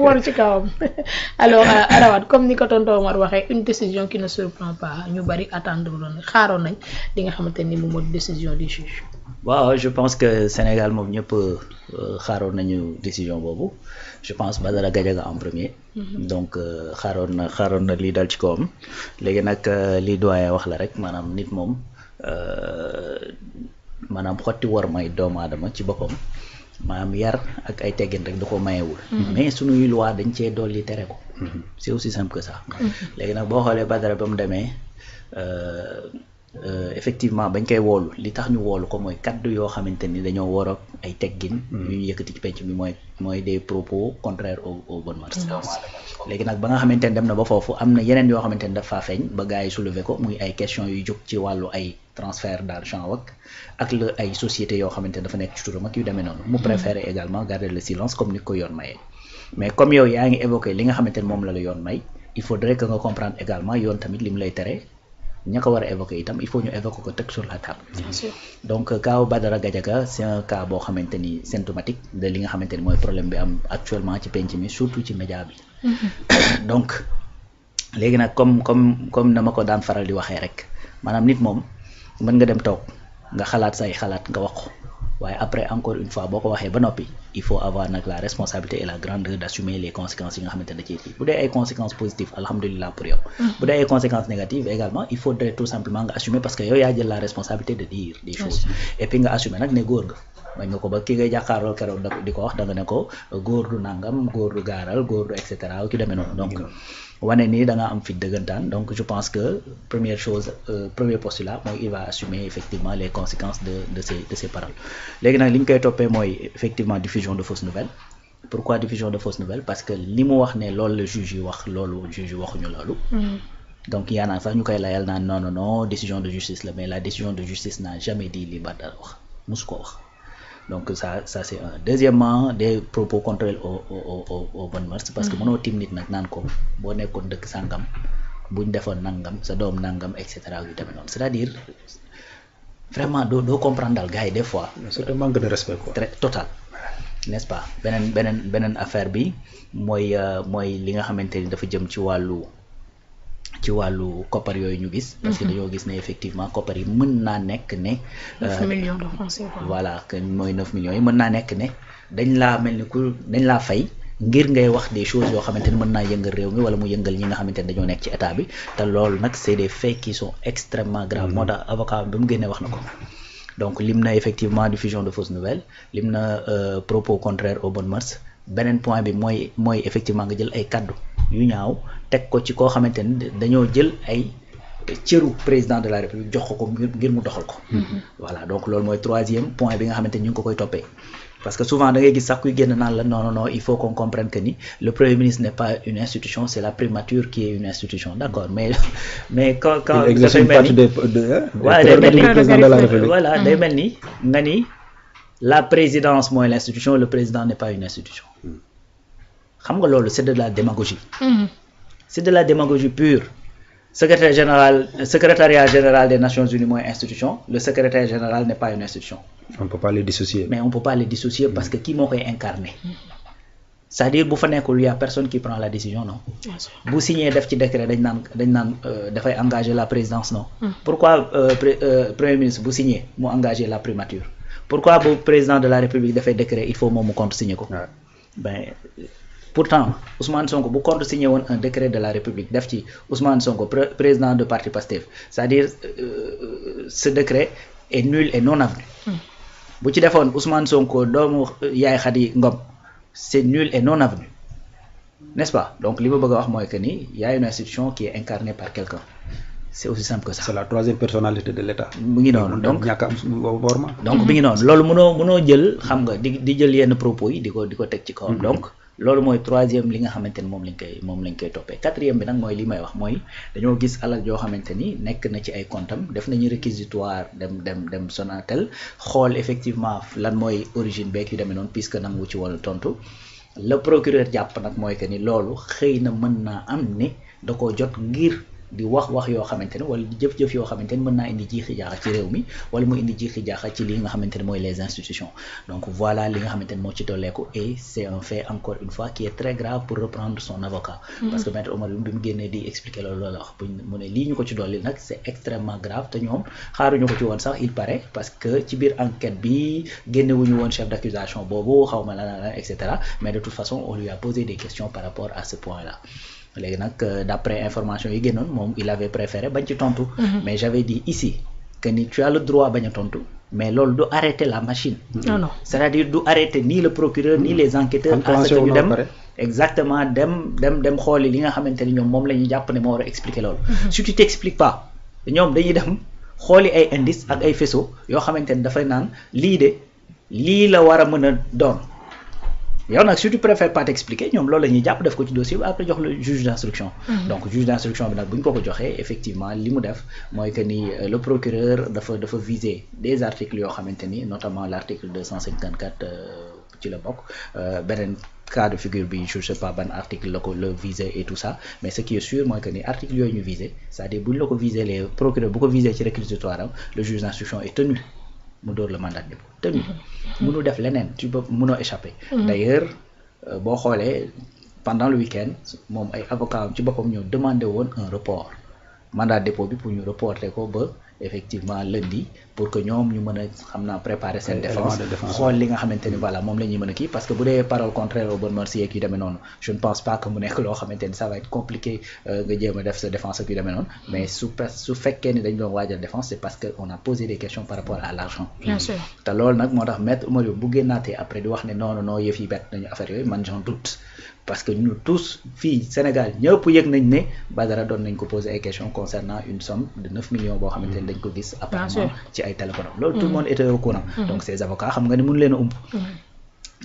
waru ci kawam alors Arawat comme ni ko tonton Omar waxee une décision qui ne surprend pas ñu bari attendre loon xaaroon nañ li nga xamante ni moom moo décision du juge. waaw je pense que Sénégal moom ñëpp xaaroon nañu décision boobu je pense Badara Gadiaga en premier. donc xaaroon na lii dal ci kawam léegi nag li doyen wax la rek maanaam nit moom maanaam xotti war may doomu aadama ci boppam maanaam yar ak ay teggin rek da ko mayewul. mais suñuy loi dañ cee dolli tere ko. c'est aussi simple que ça. léegi nag boo xoolee Badara ba mu demee. Effectivement bañ koy woolu li tax ñu woolu ko mooy kaddu yoo xamante ni dañoo war ay teggin. yu ñu yëkkati ci penc mi mooy des propos contraires aux bonnes mœurs. léegi nag ba nga xamante ni dem na ba foofu am na yeneen yoo xamante ni dafa feeñ ba gars yi soulever ko muy ay questions yu jóg ci wàllu ay transfert d'argent ak la ay sociétés yoo xamante ni dafa nekk ci turam ak yu demee noonu. mu préférer également garder le silence comme ni ko yoon mayee mais comme yow yaa ngi évoqué li nga xamante ni moom la yoon may il faudrait que nga comprendre également yoon tamit li mu lay tere. ña ko war a évoquer itam il faut ñu évoquer ko teg sur la table. Bien sûr. Donc cas Badara Gadiaga c'est un cas boo xamante ni symptomatique de li nga xamante ni mooy problème bi am actuellement ci penc mi surtout ci média bi. donc léegi nag comme na ma ko daan faral di waxee rek maanaam nit moom mën nga dem toog nga xalaat say xalaat nga wax ko waaye après encore une fois boo ko waxee ba noppi il faut avoir nag la responsabilité et la grandeur d'assumer les conséquences yi nga xamante ne ci bu dee ay conséquences positives alhamdulilah pour yow. bu dee ay conséquences négatives également il faudrait tout simplement nga assumer parce que yow yaa jël la responsabilité de dire des choses et puis nga assumer nag ne góor nga bañ nga ko ba ki ngay jàkkaarloo keroog di ko wax da nga ne ko góor du nangam góor du gaaral góor du et cetera ki demee noonu donc wane nii da nga am fit dëggantaan donc je pense que première chose premier postulat mooy il va assumer effectivement les conséquences de ces paroles léegi nag li ñu koy toppee mooy effectivement diffusion de fausses nouvelles. Pourquoi diffusion de fausses nouvelles parce que li mu wax ne loolu la juge yi wax loolu juge yi waxuñu loolu. Donc yaa naa sax ñu koy layal naan non décision de justice la mais la décision de justice n'a jamais dit li Badara wax musu ko wax. Donc ça c'est un. Deuxièmement, des propos contraires aux bonnes mœurs parce que mënoo tim nit nag naan ko boo nekkoon dëkk sàngam buñ defoon nangam sa doom nangam et cetera yu demee noonu c'est-à-dire vraiment doo comprendre daal gars yi des fois. c'est un manque de respect quoi. Très total n'est-ce pas beneen affaire bi mooy li nga xamante ni dafa jëm ci wàllu koppar yooyu ñu gis. parce que dañoo gis ne effectivement koppar yi mën naa nekk ne. 9 millions de francs CFA. voilà que mooy 9 millions yi mën naa nekk ne dañ laa mel ni ku dañ laa fay ngir ngay wax des choses yoo xamante ni mën naa yëngal réew mi wala mu yëngal ñi nga xamante ni dañoo nekk ci état bi te loolu nag c'est des faits qui sont extrêmement graves. moo tax avocat bi mu génnee wax na ko. donc lim na effectivement diffusion de fausses nouvelles lim na propos contraires aux bonnes mœurs beneen point bi mooy effectivement nga jël ay kaddu yu ñaaw teg ko ci koo xamante ni dañoo jël ay cëru président de la république jox ko ngir mu doxal ko. voilà donc loolu mooy troisième point bi nga xamante ni ñu ngi ko koy toppee. parce que souvent da ngay gis sax kuy génn naan la non il faut qu'on comprenne que ni le premier ministre n'est pas une institution c'est la primature qui est une institution d'accord mais quand dafay mel ni voilà day mel ni nga ni la présidence mooy l'institution le président n'est pas une institution xam nga loolu c'est de la démagogie. C'est de la démagogie pure. Secrétariat général des Nations Unies mooy institution le secrétaire général n'est pas une institution. On peut pas les dissocier. Mais on peut pas les dissocier parce que kii moo koy incarner. C'est-à-dire bu fa nekkul y a personne qui prend la décision non. bu signé def ci décret dañ naan dafay engager la présidence non. Pourquoi premier ministre bu signé mu engager la primature. Pourquoi bu président de la république dafay décret il faut moom mu contresigner ko. Pourtant Ousmane Sonko bu contresigné woon un décret de la République def ci Ousmane Sonko président de parti Pastef c'est-à-dire ce décret est nul et non avenu. bu ci defoon Ousmane Sonko doomu Yaay Khady Ngom c'est nul et non avenu n'est-ce pas donc li ma bëgg a wax mooy que ni y a une institution qui est incarnée par quelqu'un c'est aussi simple que ça. C'est la troisième personnalité de l'État. mu ngi noonu donc ñàkk am worma. donc mi ngi noonu loolu mënoo jël xam nga di jël yenn propos yi di ko teg ci kawam donc. loolu mooy troisième li nga xamante ni moom lañ koy toppee quatrième bi nag mooy li may wax mooy dañoo gis alal yoo xamante ni nekk na ci ay comptam def nañu réquisitoire dem Sonatel xool effectivement lan mooy origine beeg yu demee noonu puisque nangu ci wala tontu le procureur jàpp nag mooy que ni loolu xëy na mën naa am ni da koo jot ngir di wax yoo xamante ne wala di jëf yoo xamante ne mën naa indi jiixi jaaxa ci réew mi wala mu indi jiixi jaaxa ci li nga xamante ne mooy les institutions donc voilà li nga xamante ne moo ci dolleeku et c'est un fait encore une fois qui est très grave pour reprendre son avocat parce que maître Oumar Youm bi mu génnee di expliquer loolu la wax mu ne lii ñu ko ci dolli nag c'est extrêmement grave te ñoom xaaruñu ko ci woon sax il paraît parce que ci biir enquête bi génnewuñu woon chef d'accusation boobu xaw ma la et cetera mais de toute façon on lui a posé des questions par rapport à ce point là léegi nag d'après information yi génnoon moom il avait préféré bañ ci tontu mais j'avais dit ici que ni tu as le droit bañ a tontu mais loolu du arrêter la machine non c'est-à-dire du arrêter ni le procureur ni les enquêteurs à ce que ñu dem exactement dem xooli li nga xamante ni ñoom moom la ñu jàpp ne moo war a expliquer loolu si tu t'expliques pas ñoom dañuy dem xooli ay indices ak ay faisceaux yoo xamante ni dafay naan lii la war a mën a doon yow nag si tu préfères pas t'expliquer ñoom loolu la ñuy jàpp def ko ci dossier bi après jox le juge d'instruction donc juge d'instruction bi nag bu ñu ko joxee effectivement li mu def mooy que ni le procureur dafa viser des articles yoo xamante ni notamment l'article 254 ci la bokk beneen cas de figure bi je sais pas ban article la ko le viser et tout ça mais ce qui est sûr mooy que ni article yooyu ñu viser c'est-à-dire bu ñu la ko viser les procureurs bu ko viser ci réquisitoire am le juge d'instruction est tenu mu door le mandat de dépôt tenu mënu def leneen tu peux mënoo échapper d'ailleurs boo xoolee pendant le week-end moom ay avocats am ci boppam ñoo demandé woon un report mandat de dépôt bi pour ñu reporter ko ba effectivement lundi pour que ñoom ñu mën a xam naa préparer seen défense xool li nga xamante ni voilà moom la ñuy mën a kii parce que bu dee parole contraire aux bonnes mœurs yeeg yu demee noonu je ne pense pas que mu nekk loo xamante ni ça va être compliqué nga jéem a def sa défense ak yu demee noonu mais su fekkee ni dañ doon waajal défense c'est parce que on a posé des questions par rapport à l'argent bien sûr te loolu nag moo tax maître Oumar Youm bu génnaatee après di wax ne non yëf yi bett nañu affaire yooyu man j'en doute parce que nous tous fii Sénégal ñëpp yëg nañ ne Badara doon nañ ko poser ay questions concernant une somme de 9 millions boo xamante ne dañ ko gis apparemment ci ay téléphone loolu tout le monde était au courant donc ces avocats xam nga ne mënu leen a ump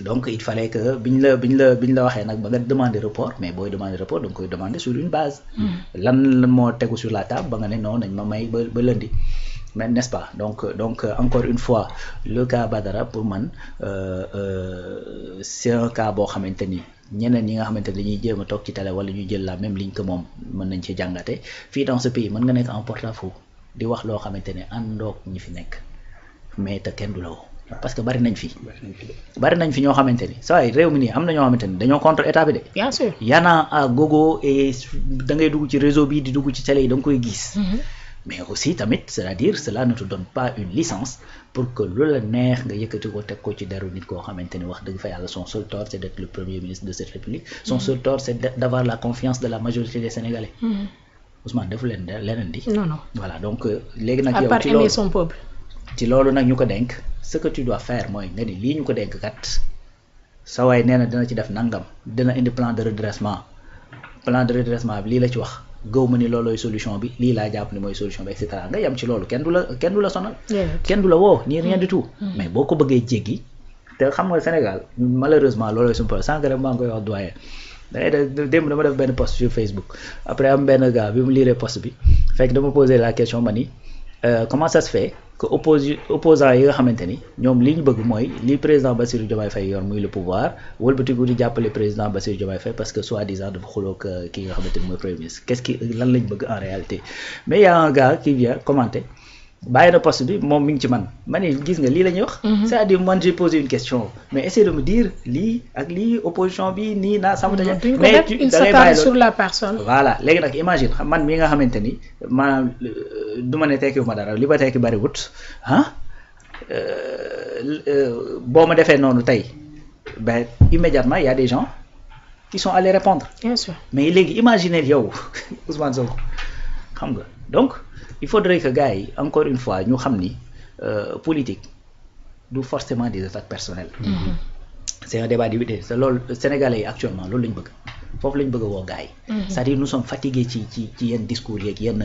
donc il fallait que biñ la waxee nag ba nga demander report mais booy demander report da nga koy demander sur une base lan moo tegu sur la table ba nga ne non nañ ma may ba lundi mais n'est-ce pas donc encore une fois le cas Badara pour man c'est un cas boo xamante ni ñeneen ñi nga xamante ne dañuy jéem a toog ci télé wala ñu jël la même ligne que moom mën nañ ci jàngate fii dans ce pays mën nga nekk en porte-à-faux di wax loo xamante ne àndoog ñi fi nekk mais te kenn du la woo parce que bari nañ fi ñoo xamante ni saa yi réew mi nii am na ñoo xamante ni dañoo contre état bi de. bien sûr yana à gogo et da ngay dugg ci réseau bi di dugg ci télé yi da nga koy gis. mais aussi tamit c'est-à-dire cela ne te donne pas une licence pour que lu la neex nga yëkkati ko teg ko ci deru nit koo xamante ni wax dëgg fa yàlla son seul tort c'est d'être le premier ministre de cette république son seul tort c'est d'avoir la confiance de la majorité des Sénégalais. Ousmane defu leen leneen di. non voilà donc léegi nag. yow ci aimer son peuple. ci loolu nag ñu ko dénk ce que tu dois faire mooy nga ni lii ñu ko dénk kat sa waay nee na dina ci def nangam dina indi plan de redressement bi lii la ci wax. gëw ma ni loolooy solution bi lii laa jàpp ni mooy solution bi et cetera nga yem ci loolu kenn du la sonal kenn du la woo ni rien du tout mais boo ko bëggee jéggi te xam nga Sénégal malheureusement loolooy suñu problème sànq rek maa ngi koy wax doyen démb dama def benn post sur Facebook après am benn gars bi mu lire post bi fekk dama poser la question ma ni comment ça se fait que opposants yi nga xamante ni ñoom li ñu bëgg mooy li président Bassirou Diomaye Faye yor muy le pouvoir wëlbatiku di jàppale président Bassirou Diomaye Faye parce que soi-disant dafa xuloog ki nga xamante ni mooy premier ministre lan lañ bëgg en réalité mais y a un gars qui vient commenter bàyyi na poste bi moom mi ngi ci man ni gis nga lii la ñuy wax c'est-à-dire man j'ai posé une question mais essaie de me dire lii ak lii opposition bi nii naa sama taja mais il s'attarde sur la personne voilà léegi nag imagine man mi nga xamante ni maanaam du ma ne tekkiwuma dara li ma tekki bari wut boo ma defee noonu tey ben immédiatement il y a des gens qui sont allés répondre bien sûr mais léegi imaginer yow Ousmane Sonko xam nga donc il faudrait que gars yi encore une fois ñu xam ni politique du forcément des attaques personnelles c'est un débat d'idées te loolu Sénégalais yi actuellement loolu lañ bëgg foofu lañ bëgg a woo gars yi c'est-à-dire nous sommes fatigués ci yenn discours yeeg yenn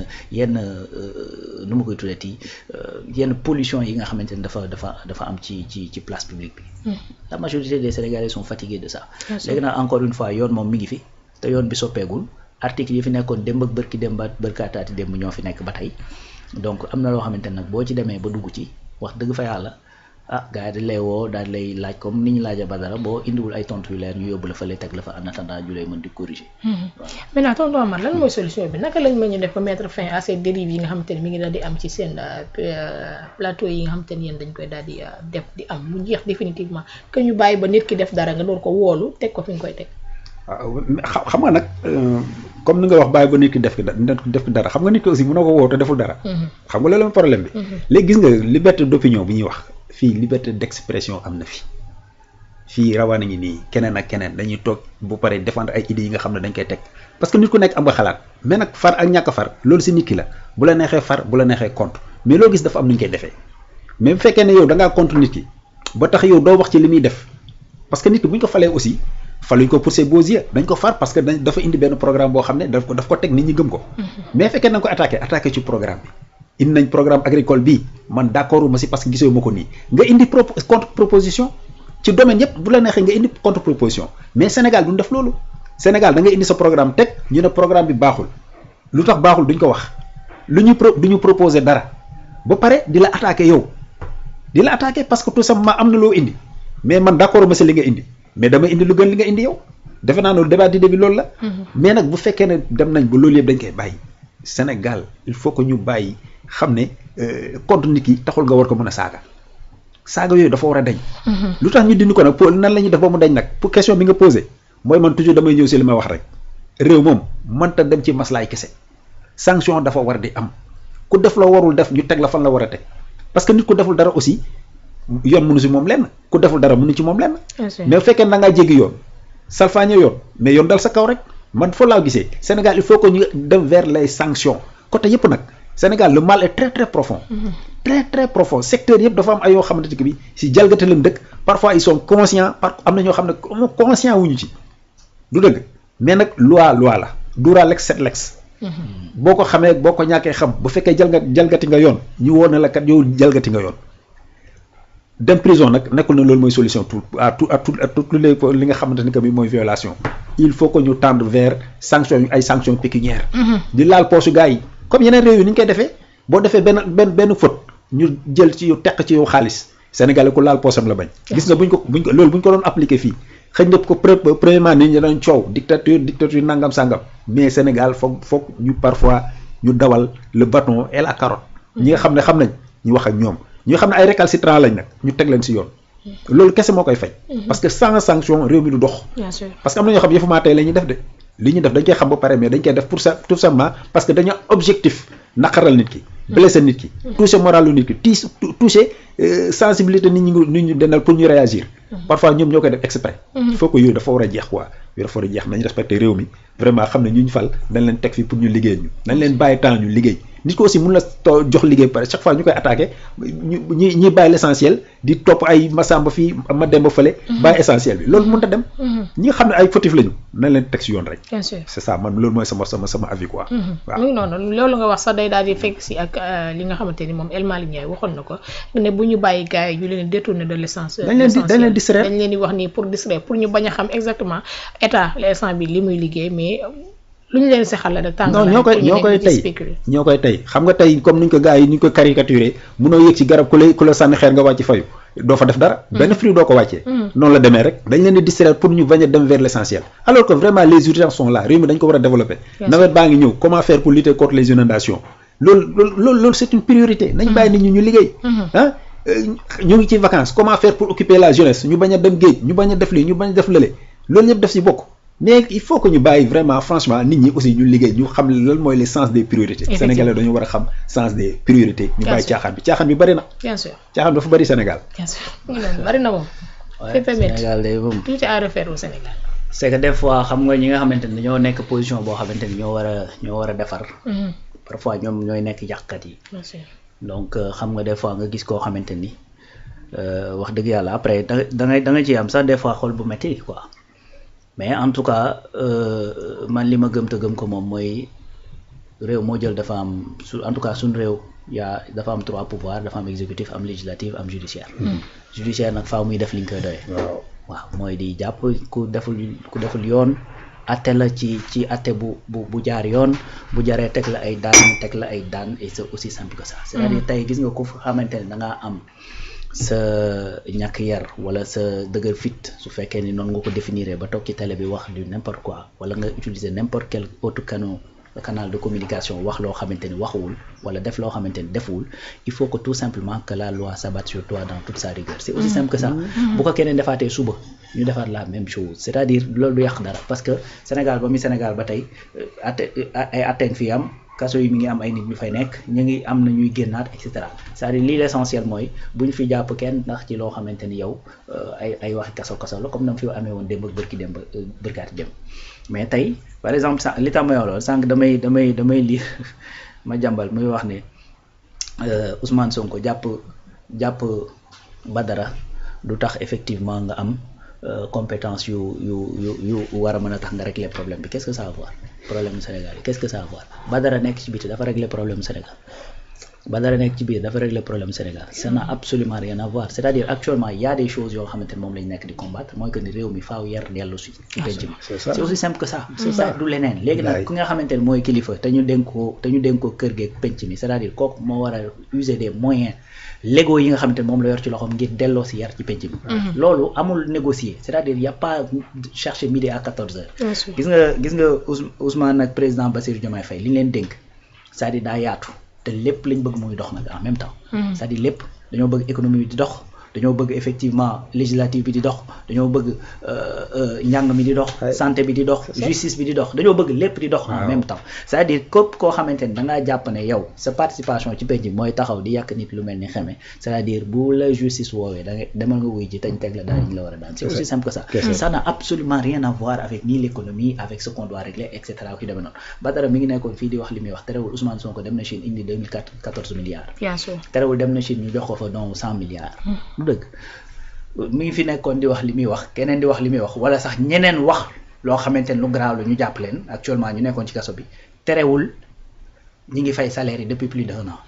nu ma koy tuddati yenn pollution yi nga xamante ni dafa am ci place publique bi la majorité des Sénégalais sont fatigués de ça léegi nag encore une fois yoon moom mi ngi fi te yoon bi soppeegul article yi fi nekkoon démb ak bërki démb ak bërkaataati démb ñoo fi nekk ba tey donc am na loo xamante ne nag boo ci demee ba dugg ci wax dëgg fa yàlla gars yi dañ lay woo daal di lay laaj comme ni ñu laajee Badara boo indiwul ay tontu yu leer ñu yóbbu la fa lay teg la fa en attendant ñu lay mën di corriger. maintenant tonton Omar lan mooy solution bi naka lañ mën a def ba mettre fin à ces dérives yi nga xamante ne mi ngi daal di am ci seen plateau yi nga xamante ne yéen dañ koy daal di def di am mu jeex définitivement que ñu bàyyi ba nit ki def dara nga door ko woolu teg ko fi nga koy teg. xam nga nag comme ni nga wax bàyyi ba nit ki def dara xam nga nit ki aussi mënoo ko woo te deful dara. xam nga loolu mooy problème bi. léegi gis nga liberté d'opinion bi ñuy wax fii liberté d'expression am na fi fii rawaana ngi nii keneen ak keneen dañuy toog bu paree défendre ay idées yi nga xam ne dañ koy teg parce que nit ku nekk am nga xalaat mais nag far ak ñàkk far loolu si nit ki la bu la neexee far bu la neexee contre mais loo gis dafa am nu ñu koy defee mais bu fekkee ne yow da ngaa contre nit ki ba tax yow doo wax ci li muy def parce que nit ki bu ñu ko falee aussi. faluñ ko pour ses beaux yeux dañ ko far parce que dafa indi benn programme boo xam ne daf ko teg nit ñi gëm ko. mais fekkee nañ ko attaqué ci programme bi indi nañ programme agricole bii man d'accord ma si parce que gisoo ma ko nii nga indi contre proposition ci domaine yëpp bu la neexee nga indi contre proposition mais Sénégal duñ def loolu Sénégal da ngay indi sa programme teg ñu ne programme bi baaxul lu tax baaxul duñ ko wax duñu proposer dara ba pare di la attaqué yow di la attaqué parce que tout simplement am na loo indi mais man d'accord ma si li nga indi. mais dama indi lu gën li nga indi yow defe naa loolu débat d'idée bi loolu la. mais nag bu fekkee ne dem nañ ba loolu yëpp dañ koy bàyyi Sénégal il faut que ñu bàyyi xam ne contre nit ki taxul nga war ko mën a saaga yooyu dafa war a dañ. lu tax ñu dindi ko nag pour nan la ñuy def ba mu dañ nag pour question bi nga posé mooy man toujours damay ñëw si li may wax rek réew moom mënta dem ci maslaay kese sanction dafa war di am ku def la warul def ñu teg la fan la war a teg parce que nit ku deful dara aussi. yoon mënu si moom lenn ku deful dara mënu ci moom lenn. mais bu fekkee da ngaa jéggi yoon salfaañe yoon mais yoon dal sa kaw rek man foo laa gisee Sénégal il faut que ñu dem vers les sanctions côté yëpp nag Sénégal le mal est très très profond. très très profond secteur yëpp dafa am ay yoo xamante ne bi si jalgate lañ dëkk parfois ils sont conscients am na ñoo xam ne conscient wuñu ci du dëgg mais nag loi la dura lex sed lex. boo ko xamee boo ko ñàkkee xam bu fekkee jalgati nga yoon ñu woon ne la kat yow jalgati nga yoon. dem prison nag nekkul na loolu mooy solution tout les li nga xamante ni que bi mooy violation il faut que ñu tendre vers sanctions pécuniaires. di laal poosu gars yi comme yeneen réew yi ni ñu koy defee boo defee benn faute ñu jël ci yow teq ci yow xaalis Sénégalais ku laal poosam la bañ. gis nga buñ ko loolu buñ ko doon appliquer fii xëy na ko premièrement nit ñi dañ coow dictature nangam sangam mais Sénégal foog ñu parfois ñu dawal le bâton et la carotte. ñi nga xam ne xam nañ ñu wax ak ñoom. ñi nga xam ne ay récalcitrants lañ nag ñu teg leen si yoon loolu kese moo koy fay. parce que sans sanction réew mi du dox. bien sûr parce que am na ñoo xam yëfu maa tey la ñuy def de li ñuy def dañ koy xam ba pare mais dañ koy def pour ça tout simplement parce que dañoo objectif naqaral nit ki. blessé nit ki. toucher moralu nit ki toucher sensibilité nit ñi dendal pour ñu réagir. parfois ñoom ñoo koy def exprès. il faut que yooyu dafa war a jeex quoi yooyu dafa war a jeex nañ respecté réew mi vraiment xam ne ñu fal dañ leen teg fii pour ñu liggéey ñu nañ leen bàyyi temps ñu liggéey. nit ko aussi mun la jox liggéey pare chaque fois ñu koy attaqué ñi bàyyi l'essentiel di topp ay masamba fii ma dem ba fële bàyyi essentiel bi loolu mënut a dem ñi nga xam ne ay fautif lañu nañ leen teg si yoon rek bien sûr c'est ça man loolu mooy sama avis quoi waaw mu ngi noonu loolu nga wax sax day daal di fekk si ak li nga xamante ni moom El Malick Ndiaye waxoon na ko ne bu ñu bàyyi gars yi ñu leen détourner de l'essentiel dañ leen distraire dañ leen di wax nii pour distraire pour ñu bañ a xam exactement état l'instant bi li muy liggéey mais lu ñu leen sexal la de tàng non ñoo koy tey xam nga tey comme niñ ko gars yi ni ñu ko caricaturé munoo yëg ci garab ku la sànni xeer nga wàcc fayu doo fa def dara benn fruit doo ko wàccee noonu la demee rek dañ leen di distraire pour ñu bañ a dem vers l'essentiel alors que vraiment les urgences sont là réew mi dañ ko war a développer nawet baa ngi ñëw comment faire pour lutter contre les inondations loolu c'est une priorité nañ bàyyi nit ñi ñu liggéey ñu ngi ci vacances comment faire pour occuper la jeunesse ñu bañ a dem géej ñu bañ a def lii ñu bañ a def lële loolu yëpp def ci bokk mais il faut que ñu bàyyi vraiment franchement nit ñi aussi ñu liggéey ñu xam lan mooy le sens des priorités sénégalais dañu war a xam sens des priorités ñu bàyyi caaxaan bi bari na bien sûr caaxaan dafa bari Sénégal bien sûr bari na moom Sénégal day moom tout est à refaire au Sénégal c'est que des fois xam nga ñi nga xamante ni dañoo nekk position boo xamante ni ñoo war a defar parfois ñoom ñooy nekk yàqkat yi donc xam nga des fois nga gis koo xamante ni wax dëgg yàlla après da nga ciy am sax des fois xol bu metti quoi mais en tout cas man li ma gëm te gëm ko moom mooy réew moo jël dafa am en tout cas suñu réew dafa am 3 pouvoirs dafa am exécutif am législatif am judiciaire judiciaire nag faaw muy def li ñu koy doyee waaw mooy di jàpp ku deful yoon atte la ci atte bu jaar yoon bu jaree teg la ay daan et c'est aussi simple que ça c'est-à-dire tey gis nga ku xamante ne da ngaa am sa ñàkk yar wala sa dëgër fit su fekkee ni noonu nga ko définir ba toog ci télé bi wax du n'importe quoi wala nga utiliser n'importe quel autre canal de communication wax loo xamante ni waxuwul wala def loo xamante ni defuwul il faut que tout simplement que la loi s'abatte sur toi dans toute sa rigueur c'est aussi simple que ça bu ko keneen defaatee suba ñu defaat la même chose c'est-à-dire loolu du yàq dara parce que Sénégal ba muy Sénégal ba tey ay atteinte fi am kaso yi mi ngi am ay nit ñu fay nekk ñu ngi am na ñuy génnaat et cetera c'est-à-dire lii l'essentiel mooy bu ñu fi jàpp kenn ndax ci loo xamante ni yow ay waxi kaso la comme na mu fi amee woon démb ak bërkaati démb mais tey par exemple li tax ma yow loolu sànq damay lire ma jàmbal muy wax ne Ousmane Sonko jàpp Badara du tax effectivement nga am compétence yu war a mën a tax nga régler problème bi qu'est-ce que ça va voir problème du Sénégal yi qu'est-ce que ça va voir Badara nekk ci biti dafa régler problème du Sénégal Badara nekk ci biir dafa régler problème Sénégal ça n'a absolument rien à voir c'est-à-dire actuellement il y a des choses yoo xamante ne moom lañ nekk di combattre mooy que ni réew mi faaw yar dellu si ci penc mi c'est aussi simple que ça ça du leneen léegi nag ki nga xamante ne mooy kilifa te ñu dénk ko kër geeg penc mi c'est-à-dire kooku moo war a user des moyens légaux yi nga xamante ne moom la yor ci loxoom ngir delloo si yar ci penc mi loolu amul négocier c'est-à-dire y a pas chercher midi à 14h gis nga Ousmane ak président Bassirou Diomaye Faye li ñu leen dénk c'est-à-dire daa yaatu te lépp lañ bëgg muy dox nag en même temps c'est-à-dire lépp dañoo bëgg économie bi di dox dañoo bëgg effectivement législative bi di dox dañoo bëgg njàng mi di dox santé bi di dox justice bi di dox dañoo bëgg lépp di dox en même temps c'est-à-dire képp koo xamante ni da ngaa jàpp ne yow sa participation ci penc bi mooy taxaw di yàq nit lu mel ni xeme c'est-à-dire bu la justice woowee da ngay demal nga wuy ji tañ teg la daan ñu la war a daan c'est aussi simple que ça ça n'a absolument rien à voir avec ni l'économie avec ce qu'on doit régler et cetera ki demee noonu Badara mi ngi nekkoon fii di wax li muy wax terewul Ousmane Sonko dem na Chine indi 2014 milliards terewul dem na Chine ñu jox ko fa donc 100 milliards dëgg mi ngi fi nekkoon di wax li muy wax keneen di wax li muy wax wala sax ñeneen wax loo xamante ne lu grave la ñu jàpp leen actuellement ñu nekkoon ci kaso bi terewul ñi ngi fay salaire yi depuis plus d'1 an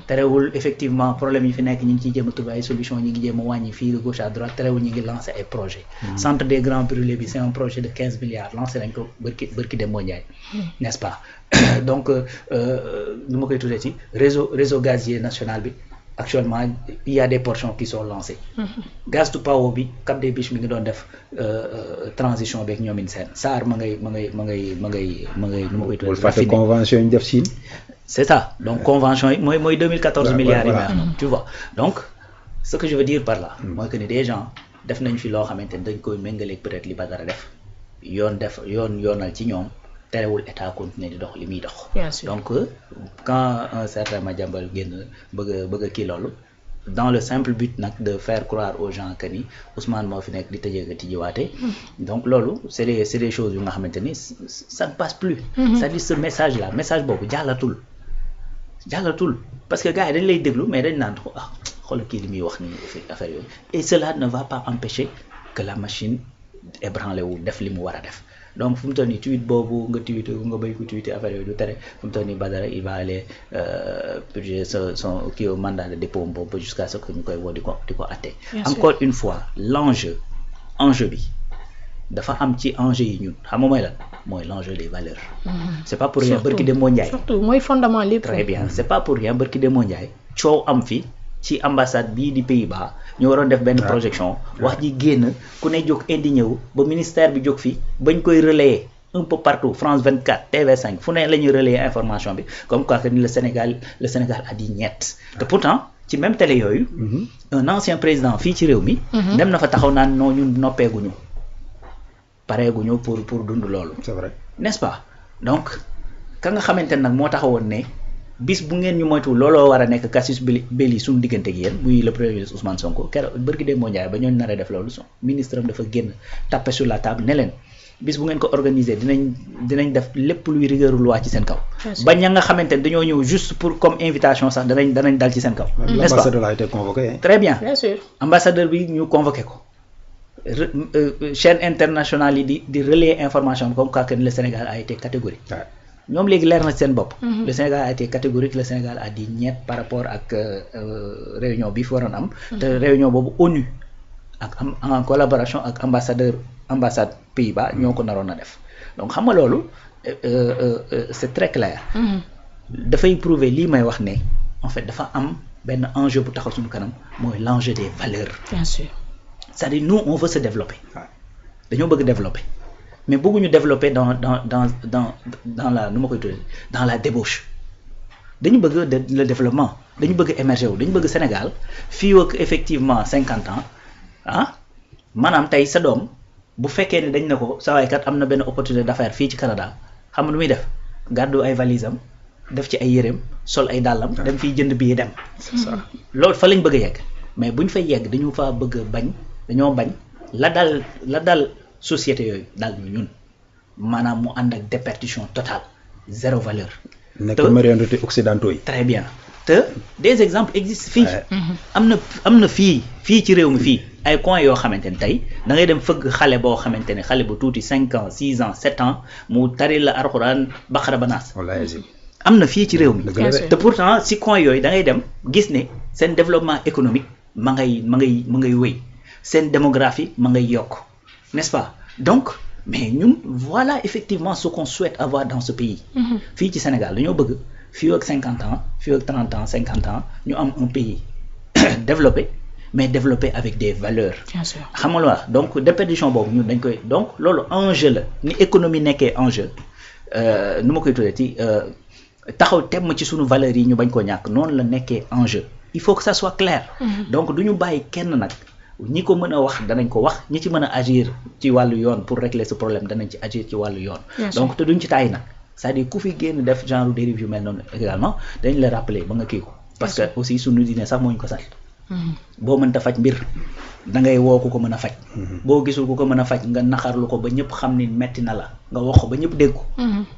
terewul effectivement problème yi fi nekk ñi ngi ciy jéem a trouver ay solution ñi ngi jéem a wàññi fii de gauche à droite terewul ñi ngi lancé ay projet centre des grands brûlés bi c'est un projet de 15 milliards lancé nañ ko bërki dem Ndiaye n'est-ce pas donc nu ma koy tuddee ci réseau gazier national bi actuellement il y a des portions qui sont lancées gaz to power bi Cap des Biches mi ngi doon def transition beeg ñoomin seen SAR ma ngay nu ma koy tuddee fàtte convention ñu def Chine c'est ça donc convention yi mooy 2014 milliards yi may wax tu vois donc ce que je veux dire par là mooy que ni des gens def nañ fi loo xamante ni dañ koy méngaleeg peut-être li Badara def yoonal ci ñoom terewul état continuer di dox li muy dox donc quand un certain Madiambal génn bëgg a kii loolu dans le simple but nag de faire croire aux gens que ni Ousmane moo fi nekk di tëjee nga tijjiwaate donc loolu c'est des choses yu nga xamante ni ça ne passe plus c'est-à-dire ce message là message boobu jàllatul parce que gars yi dañ lay déglu mais dañ naan xoolal kii li muy wax ni affaire yooyu et cela ne va pas empêcher que la machine ébranlé wu def li mu war a def donc fu mu toll nii tweet boobu nga tweeté nga béy ko tweeté affaire yooyu du tere fu mu toll nii Badara il va aller purger son kii mandat de dépôt boobu jusqu'à ce que ñu koy woo di ko atte encore une fois l'enjeu bi dafa am ci enjeu yi ñun xam nga mooy lan mooy l'enjeu des valeurs c'est pas pour rien barki Demba Ndiaye surtout mooy fondement lépp très bien c'est pas pour rien barki Demba Ndiaye coow am fi ci ambassade bii di Pays-Bas ñu waroon def benn projection wax ji génn ku ne jóg indigné wu ba ministère bi jóg fi bañ koy relayer un peu partout France 24 TV5 fu ne la ñuy relayer information bi comme quoi que ni le Sénégal a dit ñett te pourtant ci même télé yooyu un ancien président fii ci réew mi dem na fa taxaw naan non ñun noppeeguñu pareeguñu pour dund loolu c'est vrai n'est-ce pas donc ka nga xamante nag moo taxawoon ne bis bu ngeen ñu moytu looloo war a nekk casus belli suñu diggante ak yéen muy le premier ministre Ousmane Sonko keroog bërki dee moo Ndiaye ba ñooñu naree def loolu ministre am dafa génn taper sur la table ne leen bis bu ngeen ko organiser dinañ def lépp luy rigueur loi ci seen kaw ba ña nga xamante ne dañoo ñëw juste pour comme invitation sax danañ dal ci seen kaw n'est-ce pas l'ambassadeur a été convoqué très bien sûr ambassadeur bi ñu convoqué ko chaîne internationale yi di relayer information comme quoi que le Sénégal a été catégorique ñoom léegi leer na ci seen bopp le Sénégal a été catégorique le Sénégal a dit ñett par rapport ak réunion bi fi waroon am te réunion boobu ONU ak en collaboration ak ambassade Pays-Bas ñoo ko naroon a def donc xam nga loolu c'est très clair dafay prouver lii may wax ne en fait dafa am benn enjeu bu taxaw suñu kanam mooy l'enjeu des valeurs. bien sûr. c'est-à-dire nous on veut se développer dañoo bëgg développer mais bëgguñu développer dans la nu ma koy tuddee dans la débauche dañu bëgg le développement dañu bëgg émerger wu dañu bëgg Sénégal fii ak effectivement 50 ans ah maanaam tey sa doom bu fekkee ne dañ ne ko sa waay kat am na benn opportunité d'affaires fii ci Canada xam nga lu muy def gàddu ay valises am def ci ay yéreem sol ay dàllam dem fiy jënd billet dem. c'est ça loolu fa lañ bëgg a yegg mais buñ fay yegg dañu faa bëgg a bañ dañoo bañ la dal société yooyu daal ñu ñun maanaam mu ànd ak déperdition totale zéro valeur. nekk marionnette occidentaux yi. très bien te des exemples existent fii. am na fii ci réew mi fii ay coins yoo xamante ne tey da ngay dem fëgg xale boo xamante ne xale bu tuuti 5 ans 6 ans 7 ans mu tari la alxuraan baqara ba naas. wallaahi am na fii ci réew mi. sûr. te pourtant si coins yooyu da ngay dem gis ne seen développement économique ma ngay wéy seen démographie ma ngay yokk n'est-ce pas donc mais ñun voilà effectivement ce qu'on souhaite avoir dans ce pays. fii ci Sénégal dañoo bëgg fii ak 50 ans fii ak 30 ans 50 ans ñu am un pays développé mais développé avec des valeurs. bien sûr xam nga la donc déperdition boobu ñun dañ koy donc loolu enjeu la ni économie nekkee enjeu nu ma koy tuddee ci taxaw temm ci sunu valeurs yi ñu bañ koo ñàkk noonu la nekkee enjeu il faut que ça soit clair. donc du ñu bàyyi kenn nag ñi ko mën a wax danañ ko wax ñi ci mën a agir ci wàllu yoon pour régler ce problème danañ ci agir ci wàllu yoon. donc te duñ ci taay nag c'est-à-dire ku fi génn def genre dérive yu mel noonu également dañ la rappeler ba nga kii ko. parce que aussi sunu diine sax moo ñu ko sant. boo mënta faj mbir da ngay woo ku ko mën a faj. boo gisul ku ko mën a faj nga naxarlu ko ba ñëpp xam ni metti na la nga wax ko ba ñëpp dégg ko.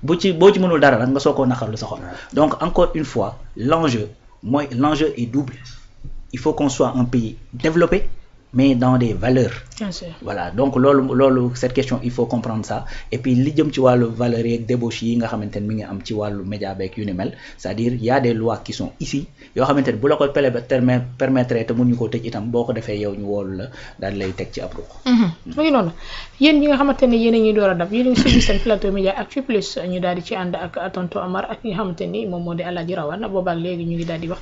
boo ci mënul dara nag nga soo koo naxarlu sa xol. donc encore une fois l'enjeu est double il faut qu'on soit un pays développé mais dans des valeurs. bien sûr voilà donc loolu cette question il faut comprendre ça et puis li jëm ci wàllu valeurs yeeg débauche yi nga xamante ne mi ngi am ci wàllu média beeg yu ni mel c'est-à-dire y a des lois qui sont ici yoo xamante ne bu la ko permettre te mun ñu koo tëj itam boo ko defee yow ñu woolu la daal lay teg ci ab ruq. mu ngi noonu yéen ñi nga xamante ne yéen a ñuy door a dab yéen a ngi suivi seen plateau média Actu Plus ñu daal di ci ànd ak tonton Amar ak ñi nga xamante ni moom moo di Alaaji Rawane boobaak léegi ñu ngi daal di wax